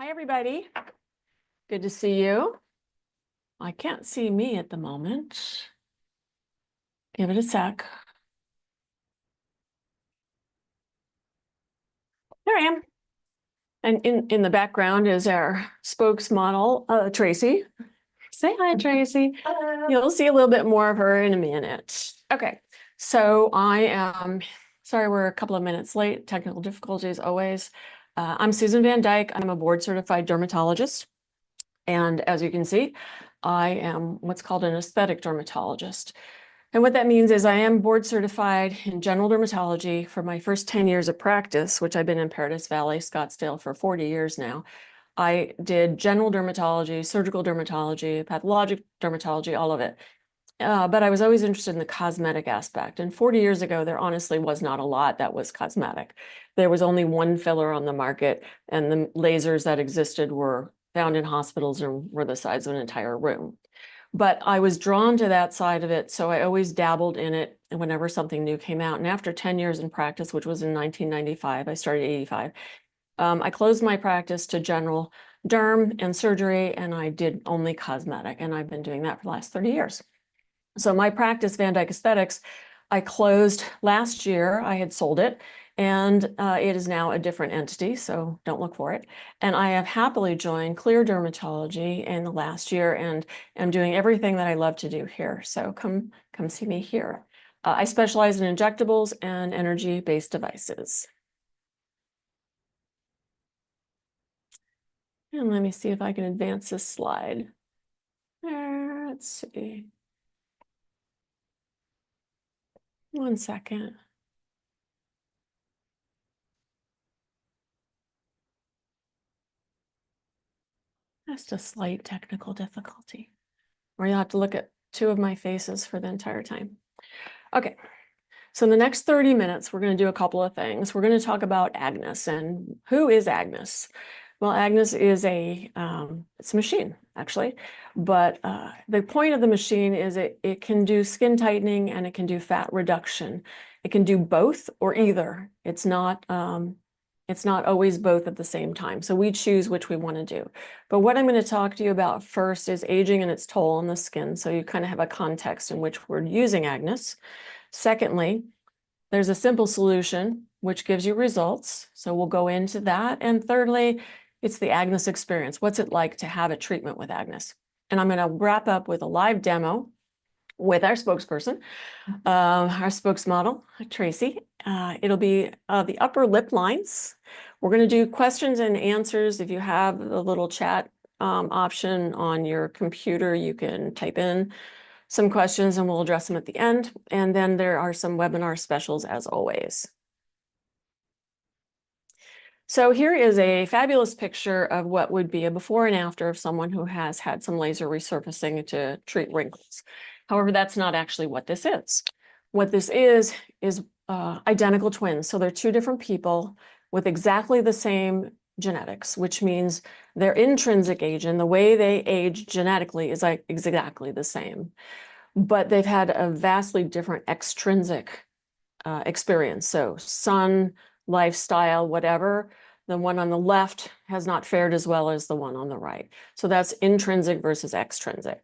Hi, everybody. Good to see you. I can't see me at the moment. Give it a sec. There I am. And in the background is our spokesmodel, Tracy. Say hi, Tracy. Hello. You'll see a little bit more of her in a minute. Okay, so I am sorry we're a couple of minutes late. Technical difficulties always. I'm Susan Van Dyke. I'm a board certified dermatologist. And as you can see, I am what's called an aesthetic dermatologist. And what that means is I am board certified in general dermatology for my first 10 years of practice, which I've been in Paradise Valley, Scottsdale for 40 years now. I did general dermatology, surgical dermatology, pathologic dermatology, all of it. But I was always interested in the cosmetic aspect. And 40 years ago, there honestly was not a lot that was cosmetic. There was only one filler on the market, and the lasers that existed were found in hospitals and were the size of an entire room. But I was drawn to that side of it, so I always dabbled in it whenever something new came out. And after 10 years in practice, which was in 1995, I started 85, I closed my practice to general derm and surgery, and I did only cosmetic, and I've been doing that for the last 30 years. So my practice, Van Dyke Aesthetics, I closed last year. I had sold it, and it is now a different entity, so don't look for it. And I have happily joined Clear Dermatology in the last year and am doing everything that I love to do here. So come see me here. I specialize in injectables and energy-based devices. And let me see if I can advance this slide. There, let's see. One second. Just a slight technical difficulty, or you'll have to look at two of my faces for the entire time. Okay, so in the next 30 minutes, we're going to do a couple of things. We're going to talk about Agnes. And who is Agnes? Well, Agnes is it's a machine, actually. But the point of the machine is it can do skin tightening and it can do fat reduction. It can do both or either. It's not always both at the same time. So we choose which we want to do. But what I'm going to talk to you about first is aging and its toll on the skin. So you kind of have a context in which we're using Agnes. Secondly, there's a simple solution which gives you results. So we'll go into that. And thirdly, it's the Agnes experience. What's it like to have a treatment with Agnes? And I'm going to wrap up with a live demo with our spokesperson, our spokesmodel, Tracy. It'll be the upper lip lines. We're going to do questions and answers. If you have the little chat option on your computer, you can type in some questions and we'll address them at the end. And then there are some webinar specials as always. So here is a fabulous picture of what would be a before and after of someone who has had some laser resurfacing to treat wrinkles. However, that's not actually what this is. What this is identical twins. So they're two different people with exactly the same genetics, which means their intrinsic age and the way they age genetically is like exactly the same. But they've had a vastly different extrinsic experience. So sun, lifestyle, whatever. The one on the left has not fared as well as the one on the right. So that's intrinsic versus extrinsic.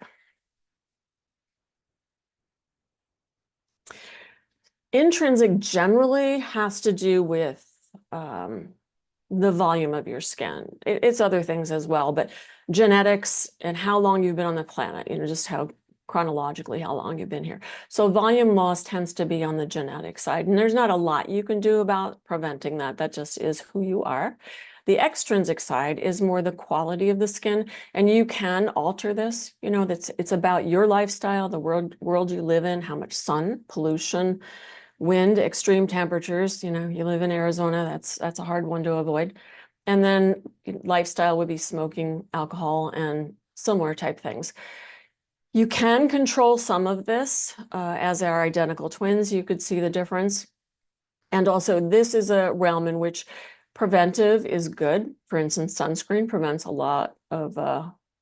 Intrinsic generally has to do with the volume of your skin. It's other things as well, but genetics and how long you've been on the planet, just how chronologically how long you've been here. So volume loss tends to be on the genetic side, and there's not a lot you can do about preventing that. That just is who you are. The extrinsic side is more the quality of the skin, and you can alter this. It's about your lifestyle, the world you live in, how much sun, pollution, wind, extreme temperatures. You live in Arizona, that's a hard one to avoid. And then lifestyle would be smoking, alcohol, and similar type things. You can control some of this as our identical twins. You could see the difference. And also this is a realm in which preventive is good. For instance, sunscreen prevents a lot of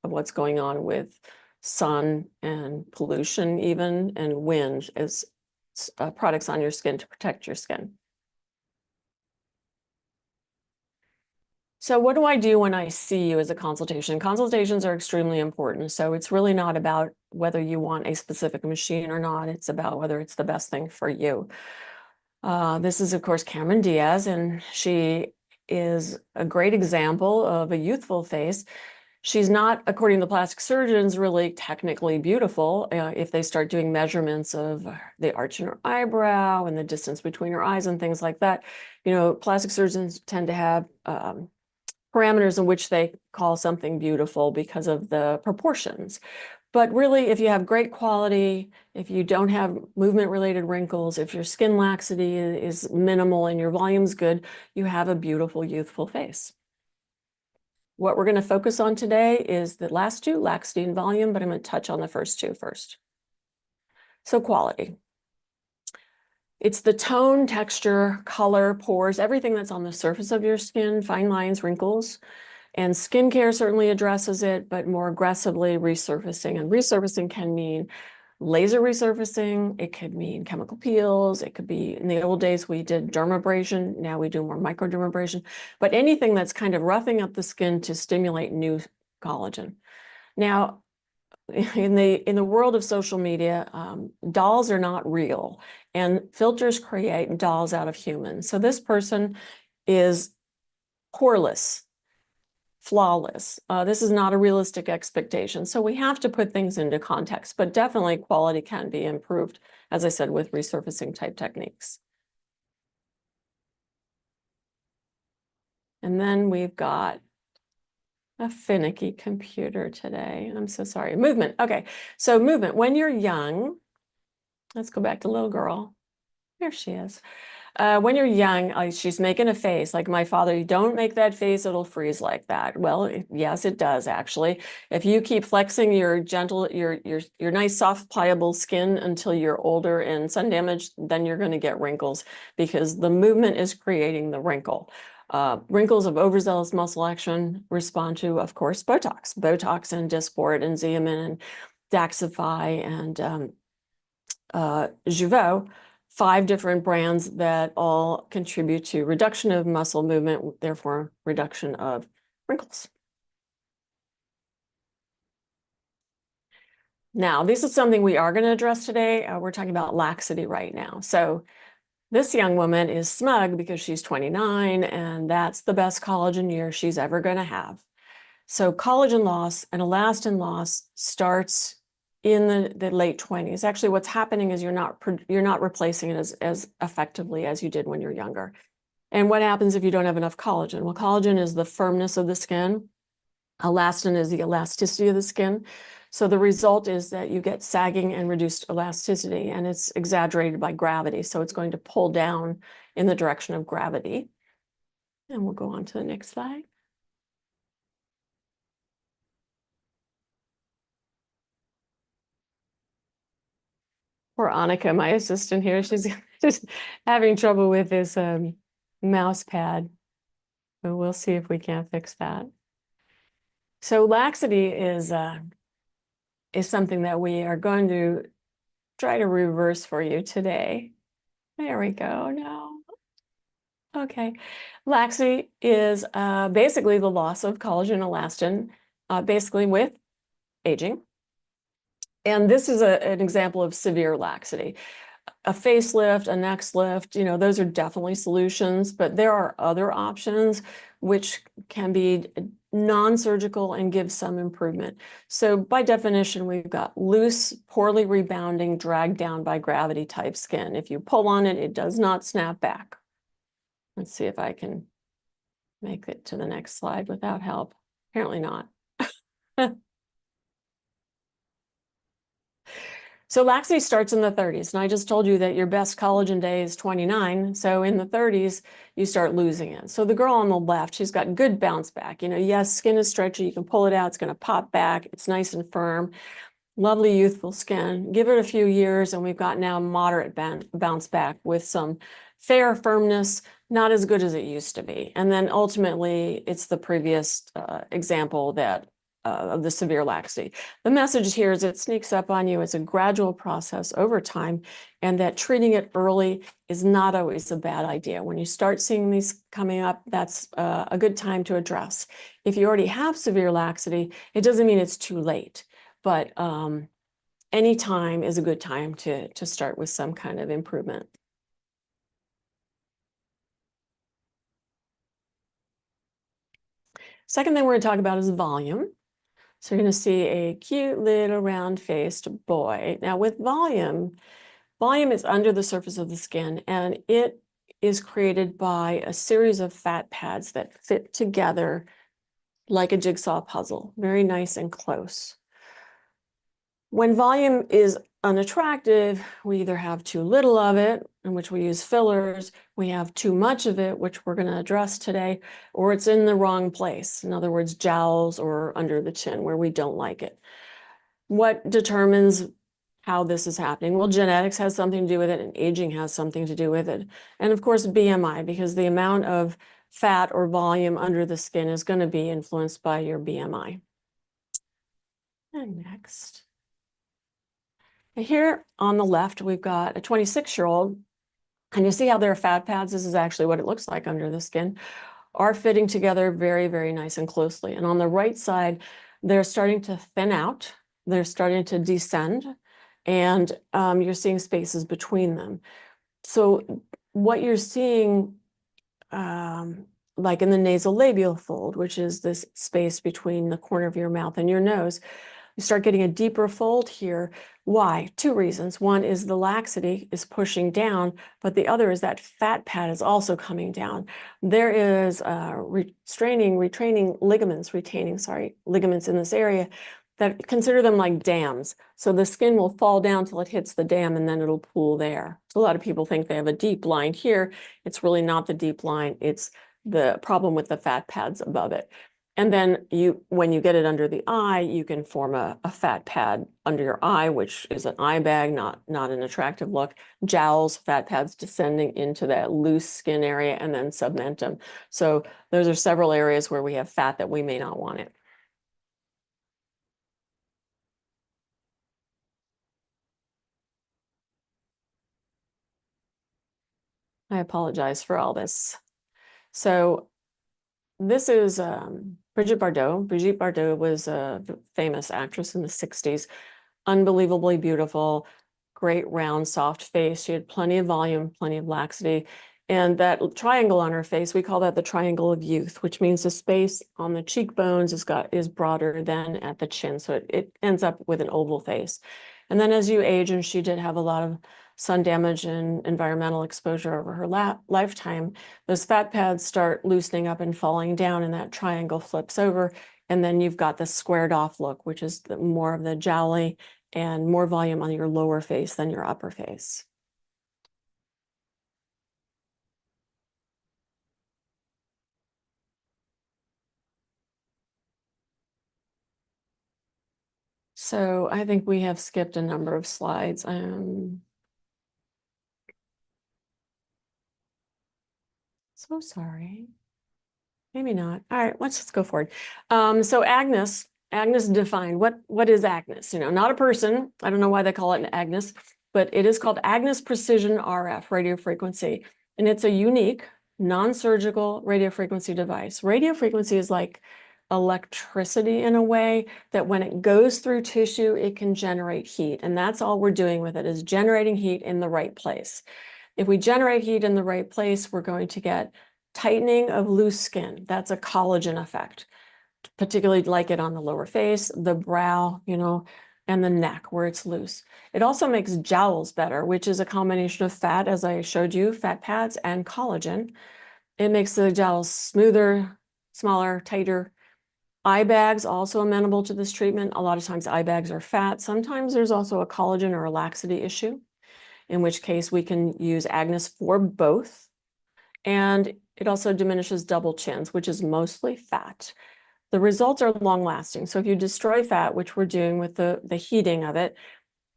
what's going on with sun and pollution even, and wind as products on your skin to protect your skin. So what do I do when I see you as a consultation? Consultations are extremely important. So it's really not about whether you want a specific machine or not. It's about whether it's the best thing for you. This is, of course, Cameron Diaz, and she is a great example of a youthful face. She's not, according to plastic surgeons, really technically beautiful. If they start doing measurements of the arch in her eyebrow and the distance between her eyes and things like that, plastic surgeons tend to have parameters in which they call something beautiful because of the proportions. But really, if you have great quality, if you don't have movement-related wrinkles, if your skin laxity is minimal and your volume's good, you have a beautiful, youthful face. What we're going to focus on today is the last two, laxity and volume, but I'm going to touch on the first two first. So quality. It's the tone, texture, color, pores, everything that's on the surface of your skin, fine lines, wrinkles. And skincare certainly addresses it, but more aggressively resurfacing. And resurfacing can mean laser resurfacing. It could mean chemical peels. It could be, in the old days, we did dermabrasion. Now we do more microdermabrasion. But anything that's kind of roughing up the skin to stimulate new collagen. Now, in the world of social media, dolls are not real, and filters create dolls out of humans. So this person is poreless, flawless. This is not a realistic expectation. So we have to put things into context, but definitely quality can be improved, as I said, with resurfacing type techniques. And then we've got a finicky computer today. I'm so sorry. Movement. Okay. So movement. When you're young, let's go back to little girl. There she is. When you're young, she's making a face like my father. You don't make that face, it'll freeze like that. Well, yes, it does actually. If you keep flexing your gentle, your nice, soft, pliable skin until you're older and sun damaged, then you're going to get wrinkles because the movement is creating the wrinkle. Wrinkles of overzealous muscle action respond to, of course, Botox and Dysport and Xeomin and Daxxify and Jeuveau. 5 different brands that all contribute to reduction of muscle movement, therefore reduction of wrinkles. Now, this is something we are going to address today. We're talking about laxity right now. So this young woman is smug because she's 29, and that's the best collagen year she's ever going to have. So collagen loss and elastin loss starts in the late 20s. Actually, what's happening is you're not replacing it as effectively as you did when you're younger. And what happens if you don't have enough collagen? Well, collagen is the firmness of the skin. Elastin is the elasticity of the skin. So the result is that you get sagging and reduced elasticity, and it's exaggerated by gravity. So it's going to pull down in the direction of gravity. And we'll go on to the next slide. Poor Annika, my assistant here, she's just having trouble with this mouse pad, but we'll see if we can't fix that. So laxity is something that we are going to try to reverse for you today. There we go. No. Okay. Laxity is basically the loss of collagen elastin, basically with aging. And this is an example of severe laxity. A facelift, a neck lift, those are definitely solutions, but there are other options which can be non-surgical and give some improvement. So by definition, we've got loose, poorly rebounding, dragged down by gravity type skin. If you pull on it, it does not snap back. Let's see if I can make it to the next slide without help. Apparently not. So laxity starts in the 30s, and I just told you that your best collagen day is 29. So in the 30s, you start losing it. So the girl on the left, she's got good bounce back. Yes, skin is stretchy. You can pull it out. It's going to pop back. It's nice and firm. Lovely youthful skin. Give it a few years, and we've got now moderate bounce back with some fair firmness, not as good as it used to be. And then ultimately, it's the previous example that of the severe laxity. The message here is it sneaks up on you. It's a gradual process over time, and that treating it early is not always a bad idea. When you start seeing these coming up, that's a good time to address. If you already have severe laxity, it doesn't mean it's too late, but any time is a good time to start with some kind of improvement. Second thing we're going to talk about is volume. So you're going to see a cute little round-faced boy. Now with volume is under the surface of the skin, and it is created by a series of fat pads that fit together like a jigsaw puzzle, very nice and close. When volume is unattractive, we either have too little of it, in which we use fillers, we have too much of it, which we're going to address today, or it's in the wrong place. In other words, jowls or under the chin where we don't like it. What determines how this is happening? Well, genetics has something to do with it, and aging has something to do with it. And of course, BMI, because the amount of fat or volume under the skin is going to be influenced by your BMI. And next. Here on the left, we've got a 26-year-old, and you see how there are fat pads. This is actually what it looks like under the skin, are fitting together very, very nice and closely. And on the right side, they're starting to thin out. They're starting to descend, and you're seeing spaces between them. So what you're seeing, like in the nasolabial fold, which is this space between the corner of your mouth and your nose, you start getting a deeper fold here. Why? Two reasons. One is the laxity is pushing down, but the other is that fat pad is also coming down. There is retaining ligaments in this area that consider them like dams. So the skin will fall down till it hits the dam, and then it'll pool there. So a lot of people think they have a deep line here. It's really not the deep line. It's the problem with the fat pads above it. And then when you get it under the eye, you can form a fat pad under your eye, which is an eye bag, not an attractive look. Jowls, fat pads descending into that loose skin area, and then submentum. So those are several areas where we have fat that we may not want it. I apologize for all this. So this is Brigitte Bardot. Brigitte Bardot was a famous actress in the 60s, unbelievably beautiful, great round, soft face. She had plenty of volume, plenty of laxity. And that triangle on her face, we call that the triangle of youth, which means the space on the cheekbones is broader than at the chin. So it ends up with an oval face. And then as you age, and she did have a lot of sun damage and environmental exposure over her lifetime, those fat pads start loosening up and falling down, and that triangle flips over. And then you've got the squared off look, which is more of the jowly and more volume on your lower face than your upper face. So I think we have skipped a number of slides. So sorry. Maybe not. All right, let's just go forward. So Agnes defined what is Agnes? Not a person. I don't know why they call it an Agnes, but it is called Agnes Precision RF radio frequency, and it's a unique non-surgical radio frequency device. Radio frequency is like electricity in a way that when it goes through tissue, it can generate heat, and that's all we're doing with it, is generating heat in the right place. If we generate heat in the right place, we're going to get tightening of loose skin. That's a collagen effect, particularly like it on the lower face, the brow, and the neck where it's loose. It also makes jowls better, which is a combination of fat, as I showed you, fat pads and collagen. It makes the jowls smoother, smaller, tighter. Eye bags also amenable to this treatment. A lot of times eye bags are fat. Sometimes there's also a collagen or a laxity issue, in which case we can use Agnes for both. And it also diminishes double chins, which is mostly fat. The results are long lasting. So if you destroy fat, which we're doing with the heating of it,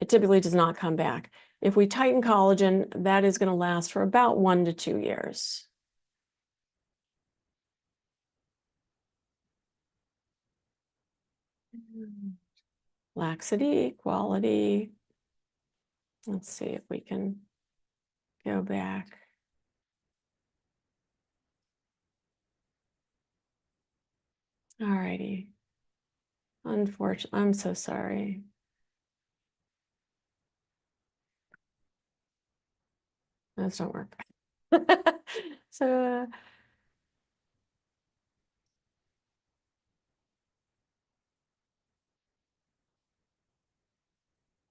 it typically does not come back. If we tighten collagen, that is going to last for about 1 to 2 years. laxity, quality. Let's see if we can go back. All righty. Unfortunately, I'm so sorry. Those don't work. So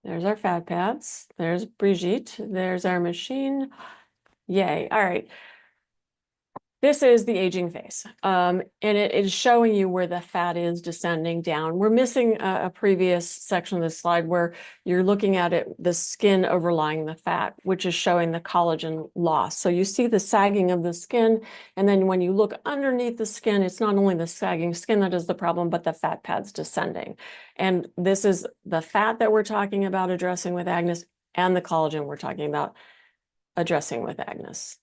there's our fat pads. There's Brigitte. There's our machine. Yay. All right. This is the aging phase, and it is showing you where the fat is descending down. We're missing a previous section of the slide where you're looking at it, the skin overlying the fat, which is showing the collagen loss. So you see the sagging of the skin, and then when you look underneath the skin, it's not only the sagging skin that is the problem, but the fat pads descending. And this is the fat that we're talking about addressing with Agnes, and the collagen we're talking about addressing with Agnes.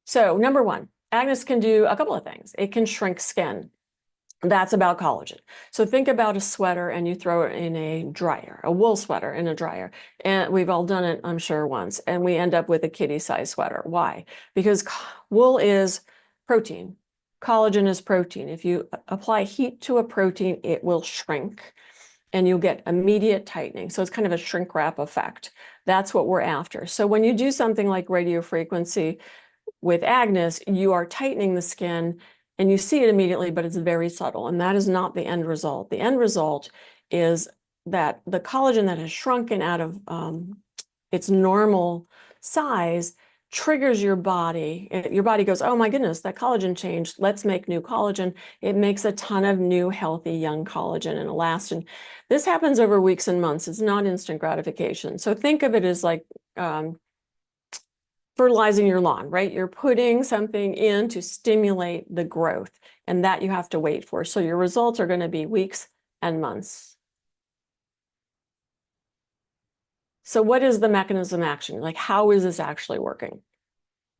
So number one, Agnes can do a couple of things. It can shrink skin. That's about collagen. So think about a sweater and you throw it in a dryer, a wool sweater in a dryer. And we've all done it, I'm sure, once. And we end up with a kitty size sweater. Why? Because wool is protein. Collagen is protein. If you apply heat to a protein, it will shrink and you'll get immediate tightening. So it's kind of a shrink wrap effect. That's what we're after. So when you do something like radio frequency, with Agnes, you are tightening the skin and you see it immediately, but it's very subtle. And that is not the end result. The end result is that the collagen that has shrunken out of its normal size triggers your body. Your body goes, oh my goodness, that collagen changed. Let's make new collagen. It makes a ton of new, healthy, young collagen and elastin. This happens over weeks and months. It's not instant gratification. So think of it as like fertilizing your lawn, right? You're putting something in to stimulate the growth, and that you have to wait for. So your results are going to be weeks and months. So what is the mechanism of action? Like, how is this actually working?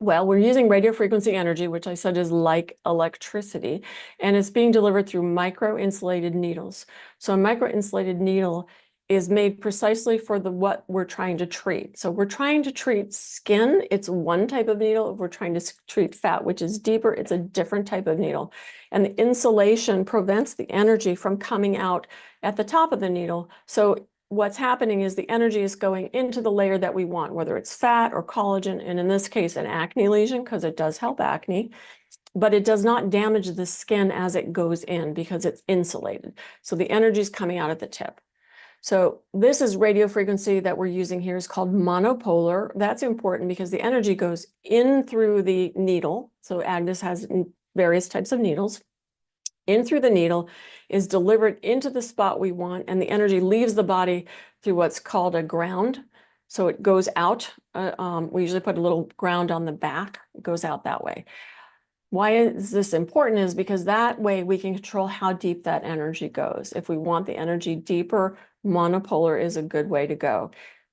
Well, we're using radio frequency energy, which I said is like electricity, and it's being delivered through micro-insulated needles. So a micro-insulated needle is made precisely for what we're trying to treat. So we're trying to treat skin, it's one type of needle. If we're trying to treat fat, which is deeper, it's a different type of needle. And the insulation prevents the energy from coming out at the top of the needle. So what's happening is the energy is going into the layer that we want, whether it's fat or collagen, and in this case, an acne lesion, because it does help acne, but it does not damage the skin as it goes in because it's insulated. So the energy is coming out at the tip. So this is radio frequency that we're using here is called monopolar. That's important because the energy goes in through the needle. So Agnes has various types of needles. In through the needle is delivered into the spot we want, and the energy leaves the body through what's called a ground. So it goes out. We usually put a little ground on the back. It goes out that way. Why is this important is because that way we can control how deep that energy goes. If we want the energy deeper, monopolar is a good way to go.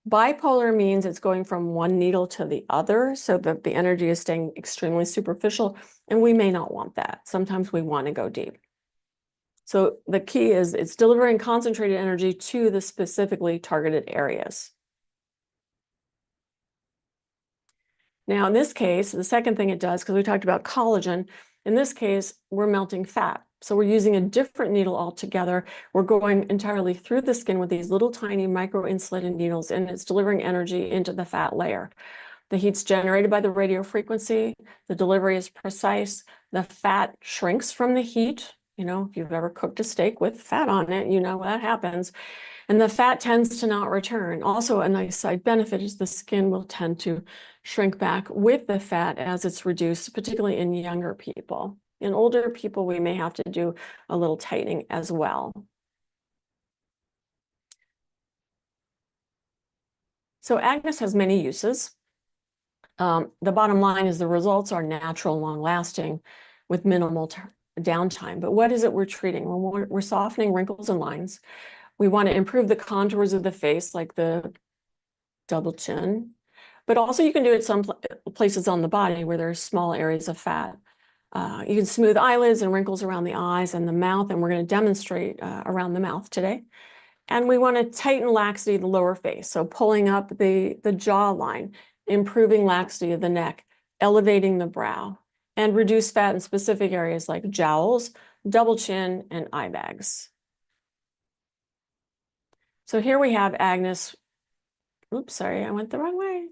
Bipolar means it's going from one needle to the other so that the energy is staying extremely superficial, and we may not want that. Sometimes we want to go deep. So the key is it's delivering concentrated energy to the specifically targeted areas. Now, in this case, the second thing it does, because we talked about collagen, in this case, we're melting fat. So we're using a different needle altogether. We're going entirely through the skin with these little tiny micro-insulated needles, and it's delivering energy into the fat layer. The heat's generated by the radio frequency. The delivery is precise. The fat shrinks from the heat. You know, if you've ever cooked a steak with fat on it, you know that happens. And the fat tends to not return. Also, a nice side benefit is the skin will tend to shrink back with the fat as it's reduced, particularly in younger people. In older people, we may have to do a little tightening as well. So Agnes has many uses. The bottom line is the results are natural, long-lasting with minimal downtime. But what is it we're treating? Well, we're softening wrinkles and lines. We want to improve the contours of the face, like the double chin. But also you can do it some places on the body where there's small areas of fat. You can smooth eyelids and wrinkles around the eyes and the mouth, and we're going to demonstrate around the mouth today. And we want to tighten laxity of the lower face, so pulling up the jawline, improving laxity of the neck, elevating the brow, and reduce fat in specific areas like jowls, double chin, and eye bags. So here we have Agnes. Oops, sorry, I went the wrong way.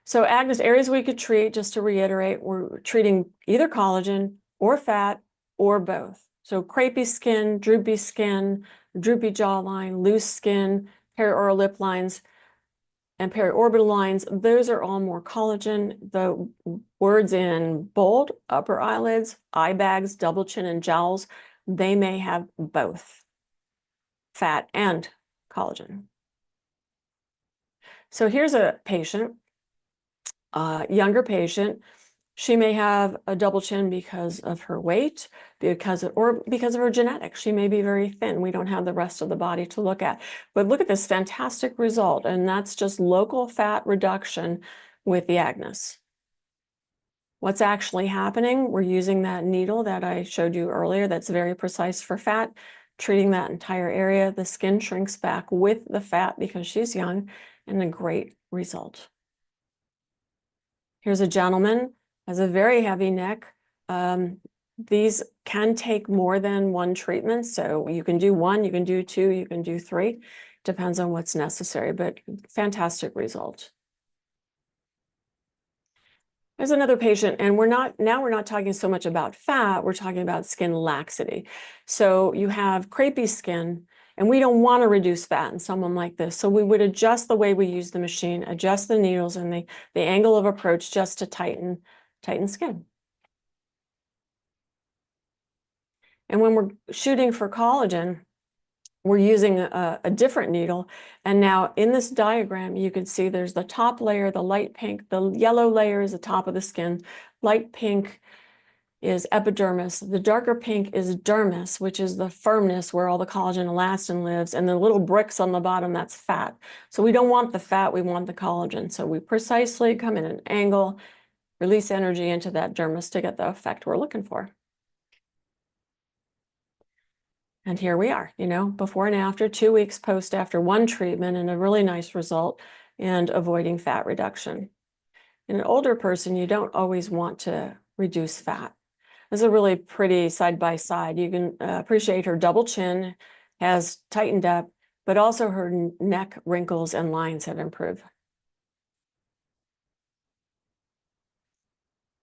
So Agnes, areas we could treat, just to reiterate, we're treating either collagen or fat or both. So crepey skin, droopy jawline, loose skin, perioral lip lines, and periorbital lines, those are all more collagen. The words in bold, upper eyelids, eye bags, double chin, and jowls, they may have both fat and collagen. So here's a patient, younger patient. She may have a double chin because of her weight, or because of her genetics. She may be very thin. We don't have the rest of the body to look at. But look at this fantastic result, and that's just local fat reduction with the Agnes. What's actually happening? We're using that needle that I showed you earlier that's very precise for fat, treating that entire area. The skin shrinks back with the fat because she's young, and a great result. Here's a gentleman, has a very heavy neck. These can take more than one treatment. So you can do one, you can do two, you can do three. Depends on what's necessary, but fantastic result. There's another patient, and we're not talking so much about fat, we're talking about skin laxity. So you have crepey skin, and we don't want to reduce fat in someone like this. So we would adjust the way we use the machine, adjust the needles and the angle of approach just to tighten skin. And when we're shooting for collagen, we're using a different needle. And now in this diagram, you can see there's the top layer, the light pink, the yellow layer is the top of the skin, light pink is epidermis, the darker pink is dermis, which is the firmness where all the collagen elastin lives, and the little bricks on the bottom, that's fat. So we don't want the fat, we want the collagen. So we precisely come in an angle, release energy into that dermis to get the effect we're looking for. And here we are, before and after, 2 weeks post after one treatment, and a really nice result and avoiding fat reduction. In an older person, you don't always want to reduce fat. This is a really pretty side by side. You can appreciate her double chin has tightened up, but also her neck wrinkles and lines have improved.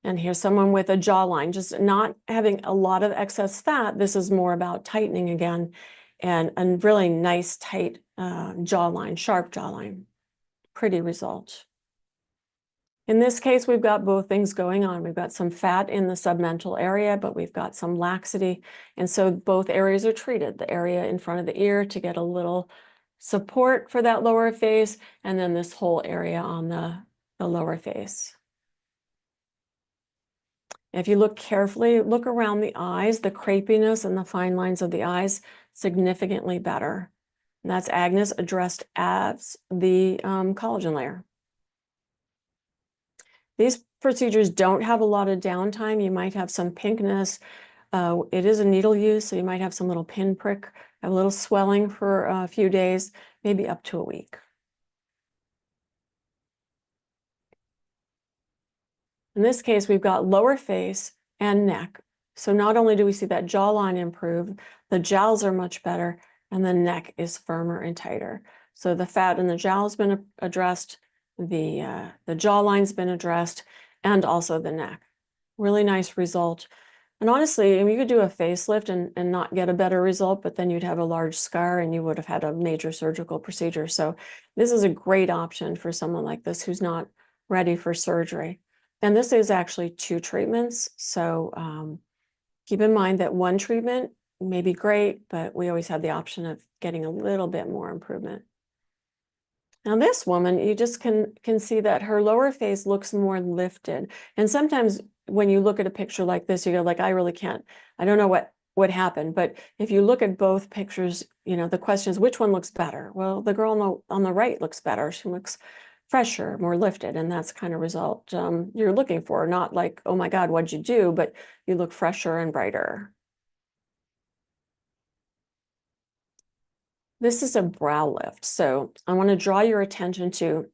And here's someone with a jawline, just not having a lot of excess fat. This is more about tightening again, and a really nice, tight jawline, sharp jawline. Pretty result. In this case, we've got both things going on. We've got some fat in the submental area, but we've got some laxity. And so both areas are treated. The area in front of the ear to get a little support for that lower face, and then this whole area on the lower face. If you look carefully, look around the eyes, the crepiness and the fine lines of the eyes, significantly better. And that's Agnes addressed as the collagen layer. These procedures don't have a lot of downtime. You might have some pinkness. It is a needle use, so you might have some little pinprick, a little swelling for a few days, maybe up to a week. In this case, we've got lower face and neck. So not only do we see that jawline improve, the jowls are much better, and the neck is firmer and tighter. So the fat in the jowl has been addressed, the jawline's been addressed, and also the neck. Really nice result. And honestly, I mean, you could do a facelift and not get a better result, but then you'd have a large scar and you would have had a major surgical procedure. So this is a great option for someone like this who's not ready for surgery. And this is actually 2 treatments. So keep in mind that one treatment may be great, but we always have the option of getting a little bit more improvement. Now this woman, you just can see that her lower face looks more lifted. And sometimes when you look at a picture like this, you go like, I really can't, I don't know what happened. But if you look at both pictures, the question is, which one looks better? Well, the girl on the right looks better. She looks fresher, more lifted, and that's kind of result you're looking for. Not like, oh my God, what'd you do? But you look fresher and brighter. This is a brow lift. So I want to draw your attention to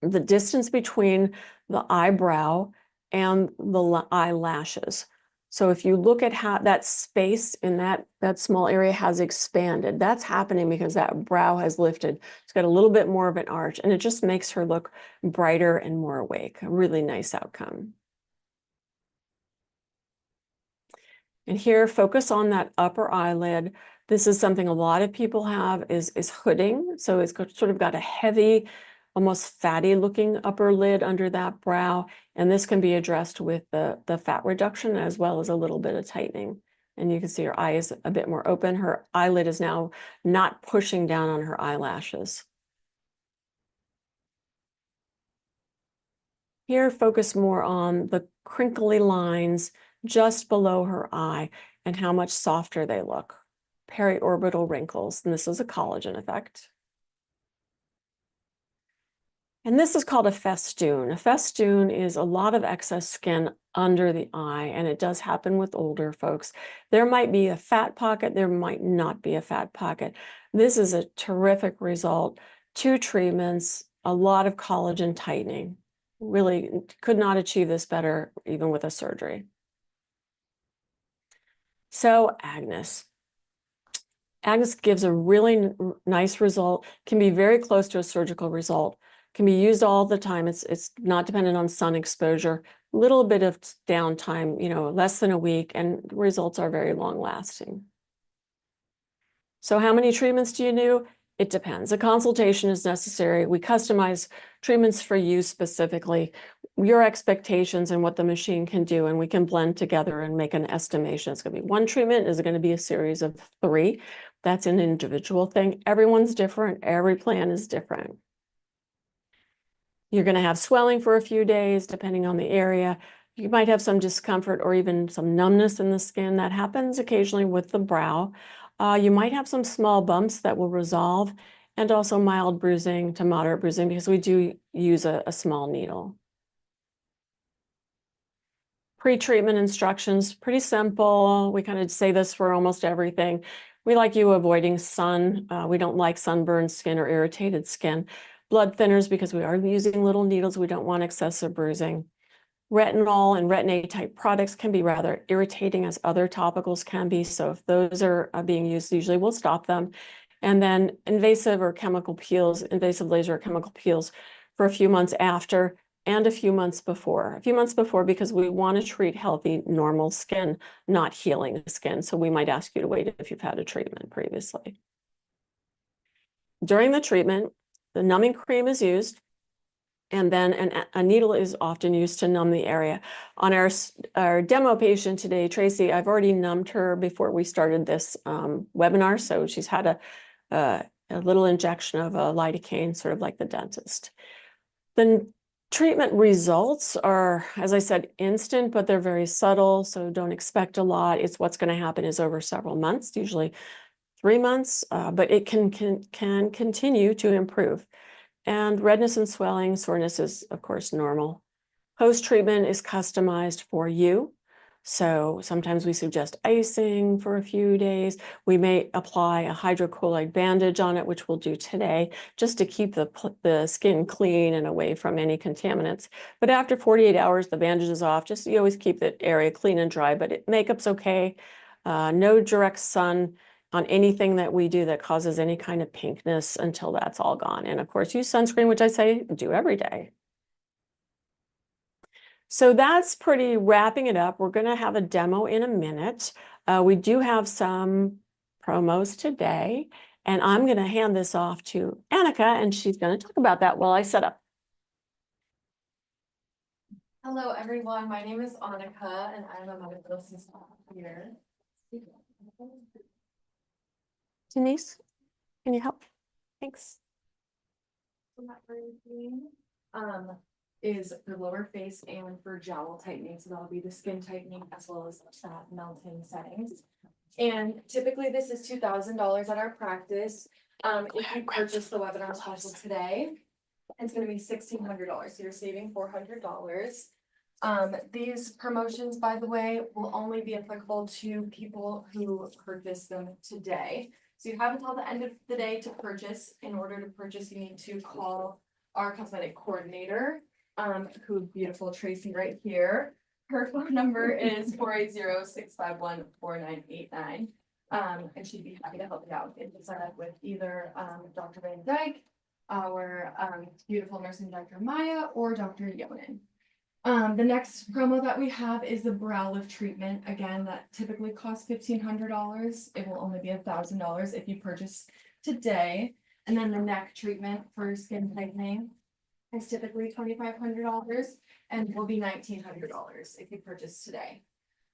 the distance between the eyebrow and the eyelashes. So if you look at how that space in that small area has expanded, that's happening because that brow has lifted. It's got a little bit more of an arch, and it just makes her look brighter and more awake. A really nice outcome. And here, focus on that upper eyelid. This is something a lot of people have is hooding. So it's sort of got a heavy, almost fatty looking upper lid under that brow. And this can be addressed with the fat reduction as well as a little bit of tightening. And you can see her eye is a bit more open. Her eyelid is now not pushing down on her eyelashes. Here, focus more on the crinkly lines just below her eye and how much softer they look. Periorbital wrinkles, and this is a collagen effect. And this is called a festoon. A festoon is a lot of excess skin under the eye, and it does happen with older folks. There might be a fat pocket, there might not be a fat pocket. This is a terrific result. 2 treatments, a lot of collagen tightening. Really could not achieve this better even with a surgery. So Agnes. Agnes gives a really nice result, can be very close to a surgical result, can be used all the time. It's not dependent on sun exposure, little bit of downtime, less than a week, and results are very long lasting. So how many treatments do you do? It depends. A consultation is necessary. We customize treatments for you specifically, your expectations and what the machine can do, and we can blend together and make an estimation. It's going to be 1 treatment. Is it going to be a series of 3? That's an individual thing. Everyone's different. Every plan is different. You're going to have swelling for a few days, depending on the area. You might have some discomfort or even some numbness in the skin. That happens occasionally with the brow. You might have some small bumps that will resolve, and also mild bruising to moderate bruising because we do use a small needle. Pre-treatment instructions, pretty simple. We kind of say this for almost everything. We like you avoiding sun. We don't like sunburned skin or irritated skin. Blood thinners, because we are using little needles. We don't want excessive bruising. Retinol and retin-A type products can be rather irritating, as other topicals can be. So if those are being used, usually we'll stop them. And then invasive or chemical peels, invasive laser or chemical peels for a few months after and a few months before. A few months before because we want to treat healthy, normal skin, not healing skin. So we might ask you to wait if you've had a treatment previously. During the treatment, the numbing cream is used. And then a needle is often used to numb the area. On our demo patient today, Tracy, I've already numbed her before we started this webinar. So she's had a little injection of a lidocaine, sort of like the dentist. The treatment results are, as I said, instant, but they're very subtle. So don't expect a lot. It's what's going to happen is over several months, usually 3 months, but it can continue to improve. And redness and swelling, soreness is, of course, normal. Post-treatment is customized for you. So sometimes we suggest icing for a few days. We may apply a hydrocolloid bandage on it, which we'll do today, just to keep the skin clean and away from any contaminants. But after 48 hours, the bandage is off. Just you always keep the area clean and dry, but makeup's okay. No direct sun on anything that we do that causes any kind of pinkness until that's all gone. And of course, use sunscreen, which I say do every day. So that's pretty wrapping it up. We're going to have a demo in a minute. We do have some promos today, and I'm going to hand this off to Annika, and she's going to talk about that while I set up. Hello, everyone. My name is Annika, and I'm a medical assistant here. Denise, can you help? Thanks. Is for lower face and for jowl tightening. So that'll be the skin tightening as well as melting settings. And typically this is $2,000 at our practice. If you purchase the webinar special today, It's gonna be $1,600, so you're saving $400. These promotions, by the way, will only be applicable to people who purchase them today. So you have until the end of the day to purchase. In order to purchase, you need to call our cosmetic coordinator, who beautiful Tracy right here. Her phone number is 480-651-4989. And she'd be happy to help you out if you sign up with either, Dr. Van Dyke, our, beautiful nursing Dr. Maya, or Dr. Yonan. The next promo that we have is the brow lift treatment. Again, that typically costs $1,500. It will only be $1,000 if you purchase today. And then the neck treatment for skin tightening is typically $2,500 and will be $1,900 if you purchase today.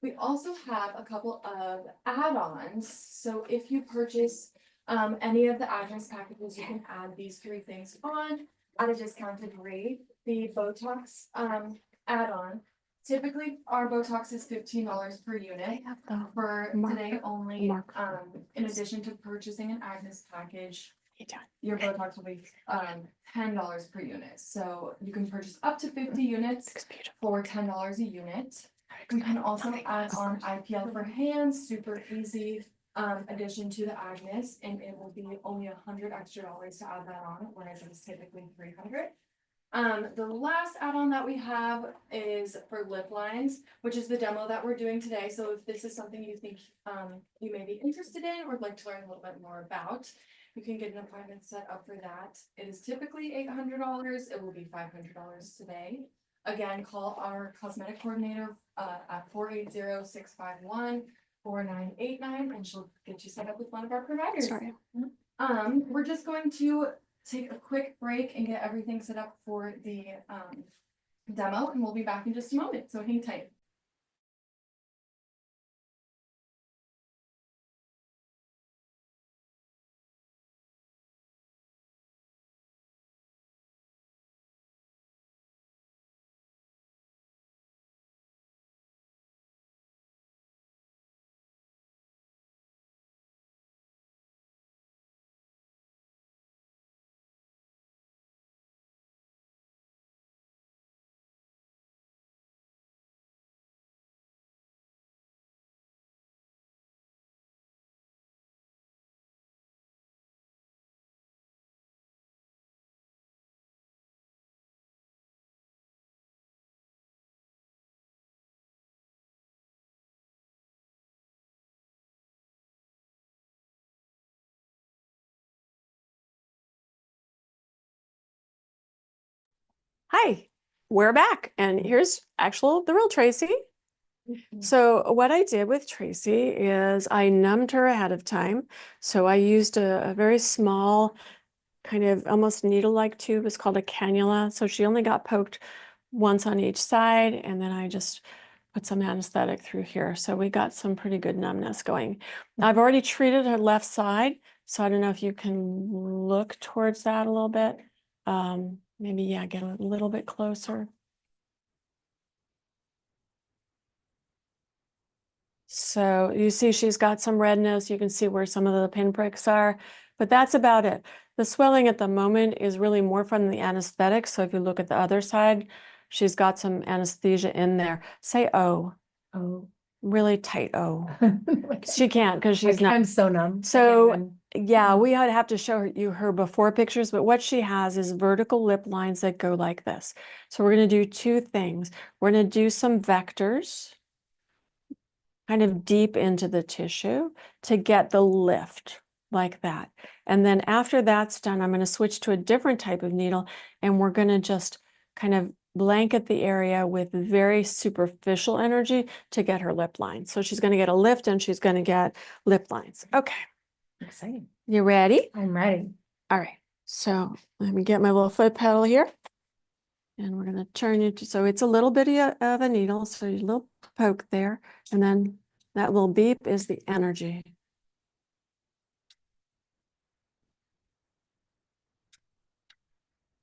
We also have a couple of add-ons. So if you purchase any of the Agnes packages, you can add these 3 things on at a discounted rate. The Botox add-on. Typically, our Botox is $15 per unit. For today only, in addition to purchasing an Agnes package, your Botox will be $10 per unit. So you can purchase up to 50 units for $10 a unit. We can also add on IPL for hands, super easy addition to the Agnes, and it will be only $100 extra to add that on, whereas it's typically $300. The last add-on that we have is for lip lines, which is the demo that we're doing today. So if this is something you think you may be interested in or would like to learn a little bit more about, you can get an appointment set up for that. It is typically $800. It will be $500 today. Again, call our cosmetic coordinator at 480-651-4989, and she'll get you set up with one of our providers. Sorry. We're just going to take a quick break and get everything set up for the demo, and we'll be back in just a moment, so hang tight. Hi, we're back, and here's the real Tracy. So what I did with Tracy is I numbed her ahead of time. So I used a very small, kind of almost needle-like tube. It's called a cannula. So she only got poked once on each side, and then I just put some anesthetic through here. So we got some pretty good numbness going. I've already treated her left side, so I don't know if you can look towards that a little bit. Maybe, yeah, get a little bit closer. So you see she's got some redness. You can see where some of the pinpricks are, but that's about it. The swelling at the moment is really more from the anesthetic. So if you look at the other side, she's got some anesthesia in there. Say O. Oh. Really tight O. Okay. She can't because she's not. I'm so numb. So yeah, we would have to show her before pictures, but what she has is vertical lip lines that go like this. So we're going to do 2 things. We're going to do some vectors kind of deep into the tissue to get the lift like that. And then after that's done, I'm going to switch to a different type of needle, and we're going to just kind of blanket the area with very superficial energy to get her lip lines. So she's going to get a lift and she's going to get lip lines. Okay. Exciting. You ready? I'm ready. All right. So let me get my little foot pedal here. And we're going to turn it, so it's a little bit of a needle, so a little poke there, and then that little beep is the energy.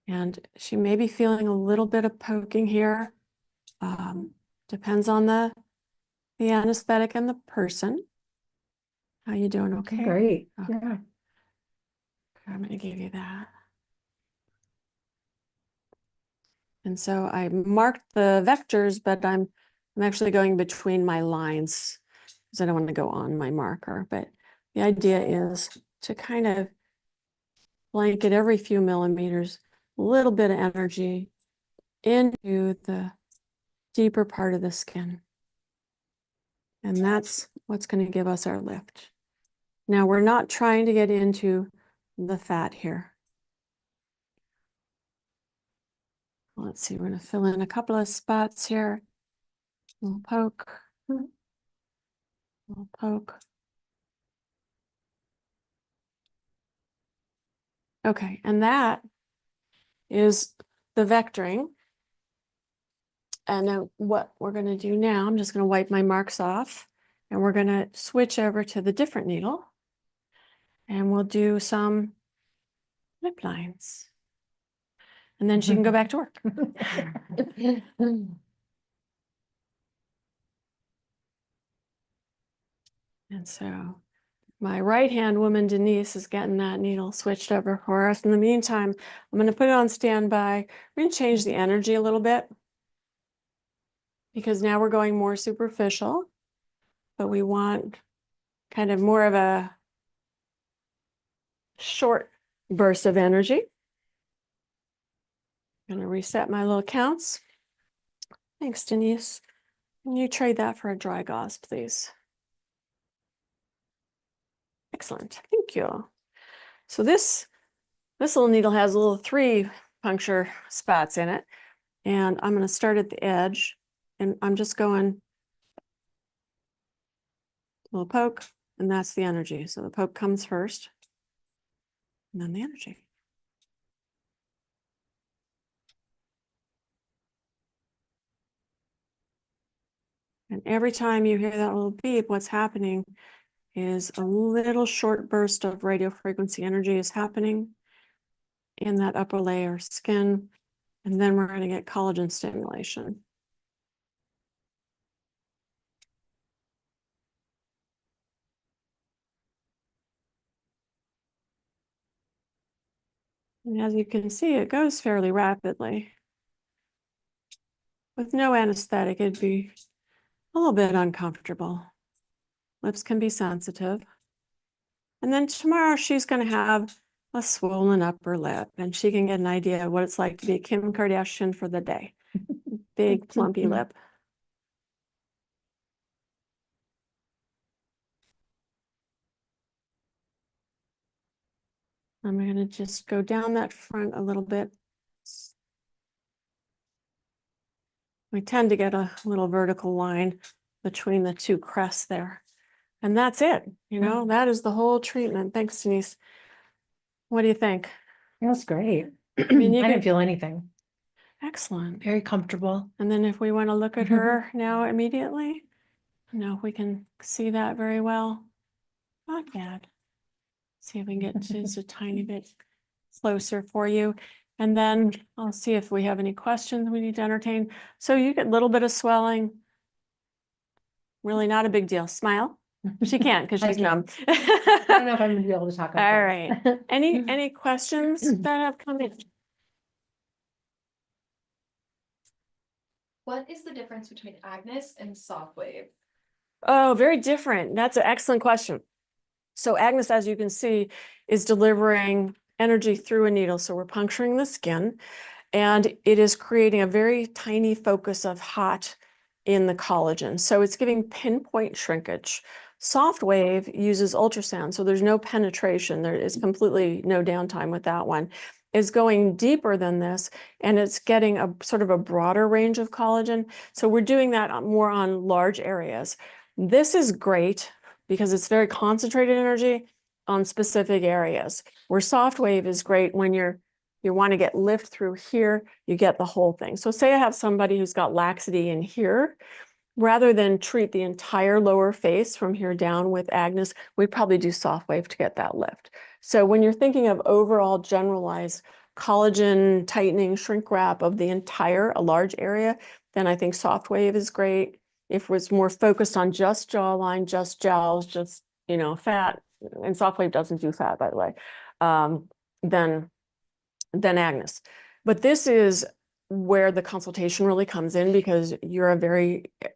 And she may be feeling a little bit of poking here. Depends on the anesthetic and the person. How you doing? Okay. Great. Okay. Yeah. I'm going to give you that. And so I marked the vectors, but I'm actually going between my lines because I don't want to go on my marker. But the idea is to kind of blanket every few millimeters, a little bit of energy into the deeper part of the skin. And that's what's going to give us our lift. Now we're not trying to get into the fat here. Let's see, we're going to fill in a couple of spots here. Little poke, little poke. Okay, and that is the vectoring. And then what we're going to do now, I'm just going to wipe my marks off and we're going to switch over to the different needle and we'll do some lip lines. And then she can go back to work. And so my right-hand woman, Denise, is getting that needle switched over for us. In the meantime, I'm going to put it on standby. We're going to change the energy a little bit because now we're going more superficial, but we want kind of more of a short burst of energy. I'm going to reset my little counts. Thanks, Denise. Can you trade that for a dry gauze, please? Excellent. Thank you. So this little needle has a little 3 puncture spots in it. And I'm going to start at the edge. And I'm just going a little poke. And that's the energy. So the poke comes first. And then the energy. And every time you hear that little beep, what's happening is a little short burst of radio frequency energy is happening in that upper layer skin. And then we're going to get collagen stimulation. And as you can see, it goes fairly rapidly. With no anesthetic, it'd be a little bit uncomfortable. Lips can be sensitive. And then tomorrow she's going to have a swollen upper lip and she can get an idea of what it's like to be Kim Kardashian for the day. Big plumpy lip. I'm going to just go down that front a little bit. We tend to get a little vertical line between the 2 crests there. And that's it. You know, that is the whole treatment. Thanks, Denise. What do you think? That's great. I mean, you I can didn't feel anything. Excellent. Very comfortable. And then if we want to look at her now immediately, no, we can see that very well. Not bad. See if we can get just a tiny bit closer for you. And then I'll see if we have any questions we need to entertain. So you get a little bit of swelling. Really not a big deal. Smile. She can't because she's numb. I don't know if I'm gonna be able to talk about All that. right. Any questions that have come in? What is the difference between Agnes and Softwave? Oh, very different. That's an excellent question. So Agnes, as you can see, is delivering energy through a needle. So we're puncturing the skin and it is creating a very tiny focus of hot in the collagen. So it's giving pinpoint shrinkage. Softwave uses ultrasound, so there's no penetration. There is completely no downtime with that one. It's going deeper than this, and it's getting a sort of a broader range of collagen. So we're doing that more on large areas. This is great because it's very concentrated energy on specific areas. Where Softwave is great when you want to get lift through here, you get the whole thing. So say I have somebody who's got laxity in here, rather than treat the entire lower face from here down with Agnes, we'd probably do Softwave to get that lift. So when you're thinking of overall generalized collagen tightening shrink wrap of the entire, a large area, then I think Softwave is great. If it was more focused on just jawline, just jowls, just, you know, fat, and Softwave doesn't do fat, by the way, then Agnes. But this is where the consultation really comes in, because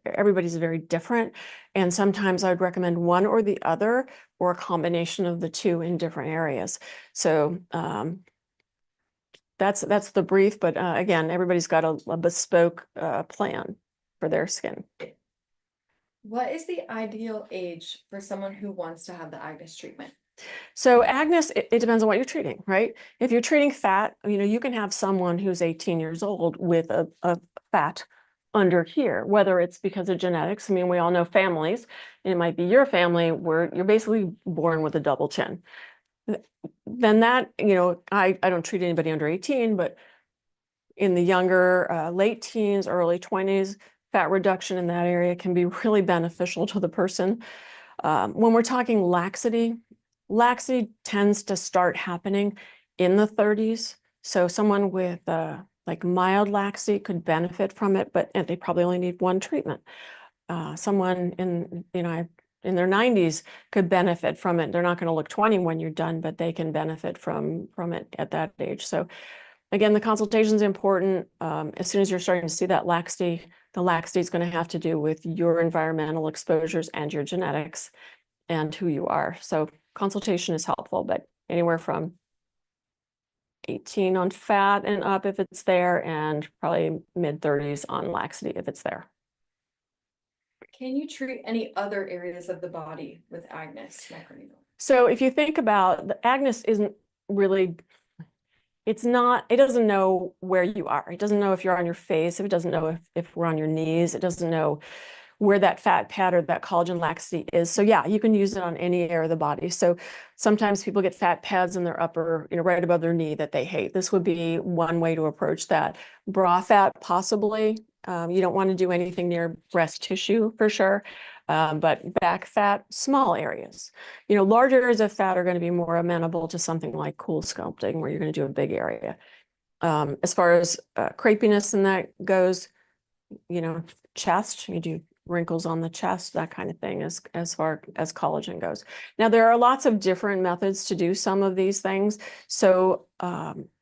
everybody's very different. And sometimes I would recommend one or the other, or a combination of the two in different areas. So that's the brief, but again, everybody's got a bespoke plan for their skin. What is the ideal age for someone who wants to have the Agnes treatment? So Agnes, it depends on what you're treating, right? If you're treating fat, you can have someone who's 18 years old with a fat under here, whether it's because of genetics. I mean, we all know families, and it might be your family where you're basically born with a double chin. Then that, I don't treat anybody under 18, but in the younger, late teens, early 20s, fat reduction in that area can be really beneficial to the person. When we're talking laxity tends to start happening in the 30s. So someone with like mild laxity could benefit from it, but they probably only need one treatment. Someone in their 90s could benefit from it. They're not going to look 20 when you're done, but they can benefit from it at that age. So again, the consultation is important. As soon as you're starting to see that laxity, the laxity is going to have to do with your environmental exposures and your genetics and who you are. So consultation is helpful, but anywhere from 18 on fat and up if it's there, and probably mid-30s on laxity if it's there. Can you treat any other areas of the body with Agnes microneedle? So if you think about the Agnes isn't really, it doesn't know where you are. It doesn't know if you're on your face, if it doesn't know if we're on your knees, it doesn't know where that fat pad or that collagen laxity is. So yeah, you can use it on any area of the body. So sometimes people get fat pads in their upper, right above their knee that they hate. This would be one way to approach that. Bra fat, possibly. You don't want to do anything near breast tissue for sure. But back fat, small areas. Large areas of fat are going to be more amenable to something like cool sculpting, where you're going to do a big area. As far as crepiness and that goes, chest, you do wrinkles on the chest, that kind of thing, as far as collagen goes. Now, there are lots of different methods to do some of these things. So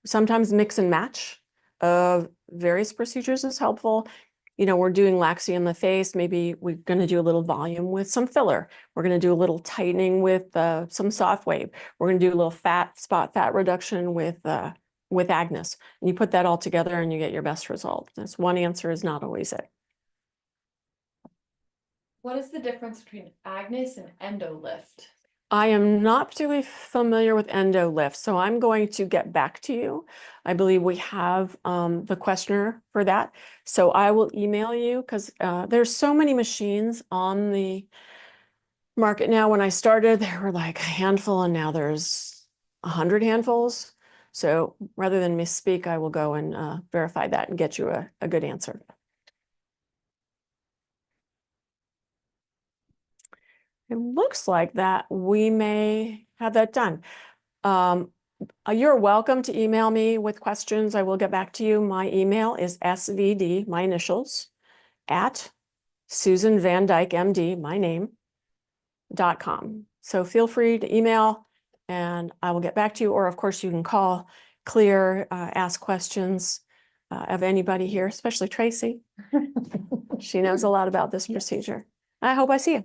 sometimes mix and match of various procedures is helpful. We're doing laxity in the face. Maybe we're going to do a little volume with some filler. We're going to do a little tightening with some soft wave. We're going to do a little spot fat reduction with Agnes. And you put that all together and you get your best result. This one answer is not always it. What is the difference between Agnes and EndoLift? I am not particularly familiar with EndoLift, so I'm going to get back to you. I believe we have the questionnaire for that. So I will email you, because there's so many machines on the market now. When I started, there were like a handful, and now there's 100 handfuls. So rather than misspeak, I will go and verify that and get you a good answer. It looks like that we may have that done. You're welcome to email me with questions. I will get back to you. My email is svd, my initials, at Susan Van Dyke, MD, my name, .com. So feel free to email and I will get back to you. Or of course you can call, clear, ask questions of anybody here, especially Tracy. She knows a lot about this procedure. I hope I see you.